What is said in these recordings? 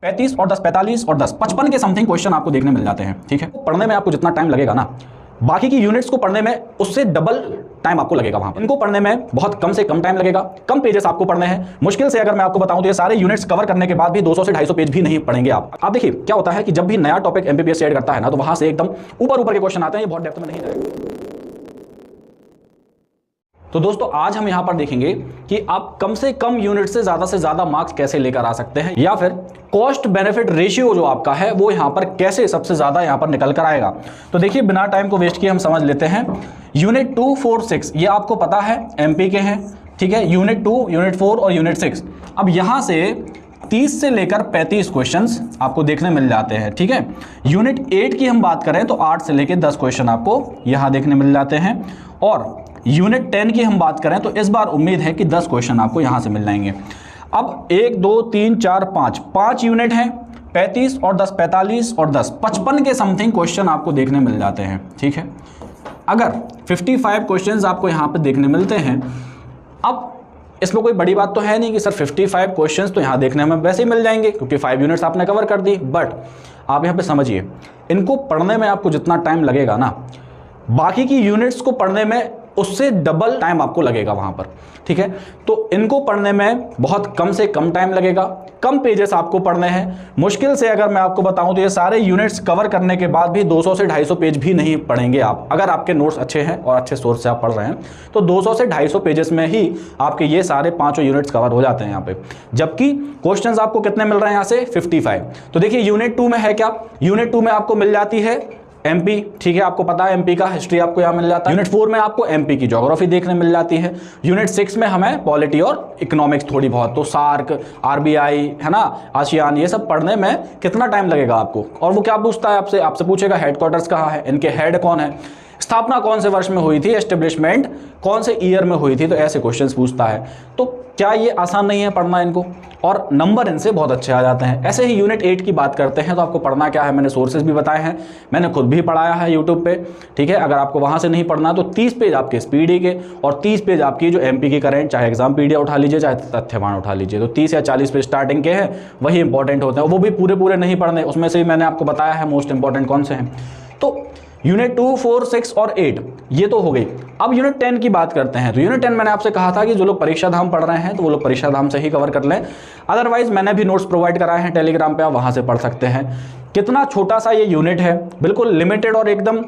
35 और 10 45 और 10 55 के समथिंग क्वेश्चन आपको देखने मिल जाते हैं। ठीक है, पढ़ने में आपको जितना टाइम लगेगा ना, बाकी की यूनिट्स को पढ़ने में उससे डबल टाइम आपको लगेगा। वहां पर इनको पढ़ने में बहुत कम से कम टाइम लगेगा, कम पेजेस आपको पढ़ने हैं। मुश्किल से अगर मैं आपको बताऊं तो ये सारे यूनिट्स कवर करने के बाद भी 200 से 250 पेज भी नहीं पढ़ेंगे आप। देखिए क्या होता है कि जब भी नया टॉपिक एमपीपीएससी ऐड करता है ना, तो वहां से एकदम ऊपर के क्वेश्चन आते हैं, ये बहुत डेप्थ में नहीं जाएगा। तो दोस्तों आज हम यहां पर देखेंगे कि आप कम से कम यूनिट से ज्यादा मार्क्स कैसे लेकर आ सकते हैं, या फिर कॉस्ट बेनिफिट रेशियो जो आपका है वो यहां पर कैसे सबसे ज्यादा यहां पर निकल कर आएगा। तो देखिए बिना टाइम को वेस्ट किए हम समझ लेते हैं। यूनिट 2, 4, 6 ये आपको पता है एमपी के हैं। ठीक है, यूनिट 2, यूनिट 4 और यूनिट 6। अब यहां से 30 से लेकर 35 क्वेश्चंस आपको देखने मिल जाते हैं। ठीक है, यूनिट 8 की हम बात करें तो 8 से लेकर 10 क्वेश्चन आपको यहां देखने मिल जाते हैं, और यूनिट 10 की हम बात करें तो इस बार उम्मीद है कि 10 क्वेश्चन आपको यहां से मिल जाएंगे। अब 1 2 3 4 5 यूनिट हैं, 35 और 10 45 और 10 55 के समथिंग क्वेश्चन आपको देखने मिल जाते हैं। ठीक है, अगर 55 क्वेश्चंस आपको यहां पे देखने मिलते हैं, अब इसमें कोई बड़ी बात तो है नहीं कि सर 55 क्वेश्चंस तो यहां देखने में वैसे ही मिल जाएंगे क्योंकि 5 यूनिट्स आपने कवर कर दी। बट आप यहां पे समझिए, इनको पढ़ने में आपको जितना टाइम लगेगा ना, बाकी की यूनिट्स को पढ़ने में उससे डबल टाइम आपको लगेगा वहां पर। ठीक है, तो इनको पढ़ने में बहुत कम से कम टाइम लगेगा, कम पेजेस आपको पढ़ने हैं। मुश्किल से अगर मैं आपको बताऊं तो ये सारे यूनिट्स कवर करने के बाद भी 200 से 250 पेज भी नहीं पढ़ेंगे आप। अगर आपके नोट्स अच्छे हैं और अच्छे सोर्स से आप पढ़ रहे हैं तो 200 से 250 पेजेस में ही आपके ये सारे 5 यूनिट्स कवर हो जाते हैं यहाँ पे। जबकि क्वेश्चंस आपको कितने मिल रहे हैं यहाँ से 55। तो देखिए यूनिट 2 में है क्या, यूनिट 2 में आपको मिल जाती है एमपी। ठीक है, आपको पता है एमपी का हिस्ट्री आपको यहां मिल जाता है। यूनिट 4 में आपको एमपी की ज्योग्राफी देखने मिल जाती है। यूनिट 6 में हमें पॉलिटी और इकोनॉमिक्स थोड़ी बहुत, तो सार्क, आरबीआई है ना, आसियान, ये सब पढ़ने में कितना टाइम लगेगा आपको। और वो क्या पूछता है आपसे पूछेगा हेडक्वार्टर्स कहाँ है, इनके हेड कौन है, स्थापना कौन से वर्ष में हुई थी, एस्टेब्लिशमेंट कौन से ईयर में हुई थी। तो ऐसे क्वेश्चंस पूछता है। तो क्या ये आसान नहीं है पढ़ना इनको, और नंबर इनसे बहुत अच्छे आ जाते हैं। ऐसे ही यूनिट 8 की बात करते हैं तो आपको पढ़ना क्या है, मैंने सोर्सेज भी बताए हैं, मैंने खुद भी पढ़ाया है यूट्यूब पे। ठीक है, अगर आपको वहां से नहीं पढ़ना तो 30 पेज आपके स्पीडी के और 30 पेज आपकी जो एमपी की करेंट, चाहे एग्जाम पीडिया उठा लीजिए चाहे तथ्यवान उठा लीजिए, तो 30 या 40 पेज स्टार्टिंग के हैं, वही इंपॉर्टेंट होते हैं। वो भी पूरे नहीं पढ़ने, उसमें से मैंने आपको बताया है मोस्ट इंपॉर्टेंट कौन से हैं। तो यूनिट 2, 4, 6 और 8 ये तो हो गई। अब यूनिट 10 की बात करते हैं। तो यूनिट 10 मैंने आपसे कहा था कि जो लोग परीक्षा धाम पढ़ रहे हैं तो वो लोग परीक्षा धाम से ही कवर कर लें। अदरवाइज मैंने भी नोट्स प्रोवाइड कराए हैं टेलीग्राम पे, आप वहां से पढ़ सकते हैं। कितना छोटा सा ये यूनिट है, बिल्कुल लिमिटेड, और एकदम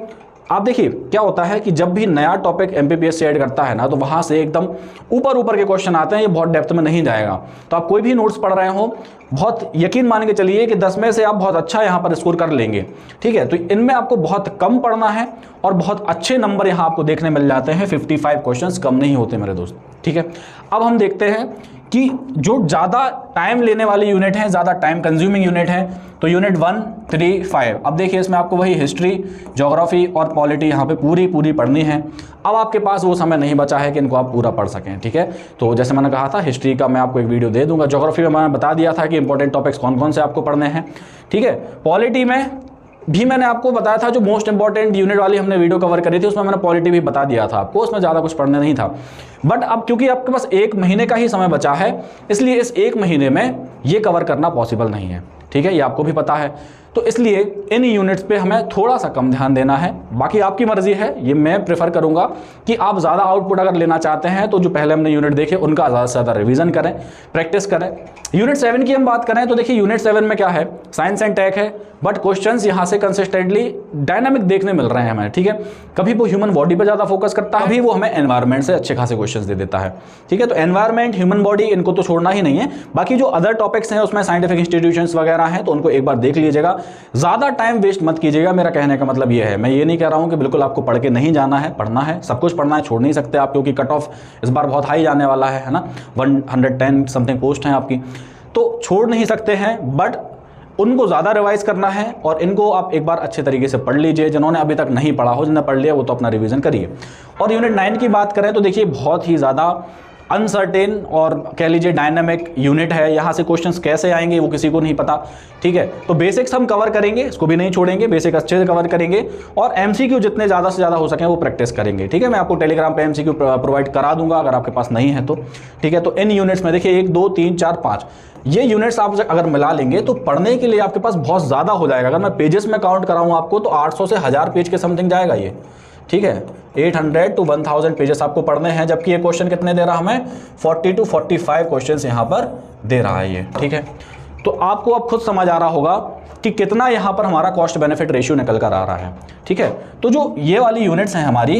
आप देखिए क्या होता है कि जब भी नया टॉपिक एमपीपीएससी ऐड करता है ना, तो वहां से एकदम ऊपर के क्वेश्चन आते हैं, ये बहुत डेप्थ में नहीं जाएगा। तो आप कोई भी नोट्स पढ़ रहे हो, बहुत यकीन मान के चलिए कि 10 में से आप बहुत अच्छा यहां पर स्कोर कर लेंगे। ठीक है, तो इनमें आपको बहुत कम पढ़ना है और बहुत अच्छे नंबर यहां आपको देखने मिल जाते हैं। 55 क्वेश्चंस कम नहीं होते मेरे दोस्त। ठीक है, अब हम देखते हैं कि जो ज़्यादा टाइम लेने वाली यूनिट है, ज़्यादा टाइम कंज्यूमिंग यूनिट है, तो यूनिट 1, 3, 5। अब देखिए इसमें आपको वही हिस्ट्री, ज्योग्राफी और पॉलिटी यहाँ पे पूरी पढ़नी है। अब आपके पास वो समय नहीं बचा है कि इनको आप पूरा पढ़ सकें। ठीक है, तो जैसे मैंने कहा था हिस्ट्री का मैं आपको एक वीडियो दे दूंगा, ज्योग्राफी में मैंने बता दिया था कि इंपॉर्टेंट टॉपिक्स कौन कौन से आपको पढ़ने हैं। ठीक है, पॉलिटी में भी मैंने आपको बताया था, जो मोस्ट इंपॉर्टेंट यूनिट वाली हमने वीडियो कवर करी थी उसमें मैंने पॉलिटी भी बता दिया था आपको, उसमें ज़्यादा कुछ पढ़ने नहीं था। बट अब क्योंकि आपके पास 1 महीने का ही समय बचा है, इसलिए इस 1 महीने में ये कवर करना पॉसिबल नहीं है। ठीक है, ये आपको भी पता है, तो इसलिए इन यूनिट्स पे हमें थोड़ा सा कम ध्यान देना है। बाकी आपकी मर्जी है, ये मैं प्रेफर करूंगा कि आप ज़्यादा आउटपुट अगर लेना चाहते हैं तो जो पहले हमने यूनिट देखे उनका ज़्यादा से ज़्यादा रिवीजन करें, प्रैक्टिस करें। यूनिट 7 की हम बात करें तो देखिए यूनिट 7 में क्या है, साइंस एंड टेक है, बट क्वेश्चंस यहाँ से कंसिस्टेंटली डायनामिक देखने मिल रहे हैं हमें। ठीक है, कभी वो ह्यूमन बॉडी पर ज़्यादा फोकस करता है, कभी वो हमें एनवायरमेंट से अच्छे खासे क्वेश्चंस दे देता है। ठीक है, तो एनवायरमेंट, ह्यूमन बॉडी, इनको तो छोड़ना ही नहीं है। बाकी जो अदर टॉपिक्स हैं उसमें साइंटिफिक इंस्टीट्यूशंस वगैरह हैं, तो उनको एक बार देख लीजिएगा, ज़्यादा टाइम वेस्ट मत कीजिएगा। मेरा कहने का मतलब ये है, मैं ये नहीं कह रहा हूँ कि बिल्कुल आपको पढ़ के नहीं जाना है, पढ़ना है, सब कुछ पढ़ना है, छोड़ नहीं सकते आप, क्योंकि कट ऑफ इस बार बहुत हाई जाने वाला है ना, 110 समथिंग पोस्ट हैं आपकी, तो छोड़ नहीं सकते हैं। बट उनको ज़्यादा रिवाइज करना है और इनको आप एक बार अच्छे तरीके से पढ़ लीजिए। जिन्होंने अभी तक नहीं पढ़ा हो, जिन्होंने पढ़ लिया वो तो अपना रिवीजन करिए। और यूनिट 9 की बात करें तो देखिए बहुत ही ज़्यादा अनसर्टेन और कह लीजिए डायनामिक यूनिट है, यहाँ से क्वेश्चंस कैसे आएंगे वो किसी को नहीं पता, ठीक है। तो बेसिक्स हम कवर करेंगे, इसको भी नहीं छोड़ेंगे, बेसिक अच्छे से कवर करेंगे और एमसीक्यू जितने ज़्यादा से ज़्यादा हो सके वो प्रैक्टिस करेंगे, ठीक है। मैं आपको टेलीग्राम पे एमसीक्यू प्रोवाइड करा दूंगा अगर आपके पास नहीं है तो, ठीक है। तो इन यूनिट्स में देखिए 1 2 3 4 5 ये यूनिट्स आप अगर मिला लेंगे तो पढ़ने के लिए आपके पास बहुत ज़्यादा हो जाएगा। अगर मैं पेजेस में काउंट कराऊँ आपको तो 800 से 1000 पेज के समथिंग जाएगा ये, ठीक है। 800 to 1000 पेजेस आपको पढ़ने हैं, जबकि ये क्वेश्चन कितने दे रहा हमें 40 to 45 क्वेश्चंस यहाँ पर दे रहा है ये, ठीक है। तो आपको अब खुद समझ आ रहा होगा कि कितना यहाँ पर हमारा कॉस्ट बेनिफिट रेशियो निकल कर आ रहा है, ठीक है। तो जो ये वाली यूनिट्स हैं हमारी,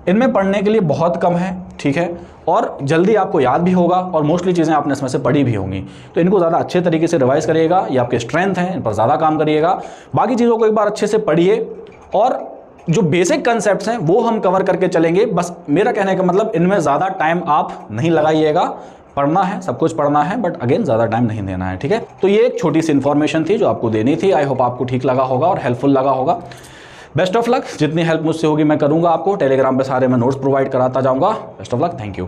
इनमें पढ़ने के लिए बहुत कम है, ठीक है, और जल्दी आपको याद भी होगा और मोस्टली चीज़ें आपने इसमें से पढ़ी भी होंगी। तो इनको ज़्यादा अच्छे तरीके से रिवाइज करिएगा, ये आपके स्ट्रेंथ हैं, इन पर ज़्यादा काम करिएगा। बाकी चीज़ों को एक बार अच्छे से पढ़िए और जो बेसिक कंसेप्ट्स हैं वो हम कवर करके चलेंगे। बस मेरा कहने का मतलब इनमें ज़्यादा टाइम आप नहीं लगाइएगा, पढ़ना है, सब कुछ पढ़ना है, बट अगेन ज़्यादा टाइम नहीं देना है, ठीक है। तो ये एक छोटी सी इन्फॉर्मेशन थी जो आपको देनी थी। आई होप आपको ठीक लगा होगा और हेल्पफुल लगा होगा। बेस्ट ऑफ लक, जितनी हेल्प मुझसे होगी मैं करूँगा आपको। टेलीग्राम पे सारे मैं नोट्स प्रोवाइड कराता जाऊँगा। Best of luck, thank you.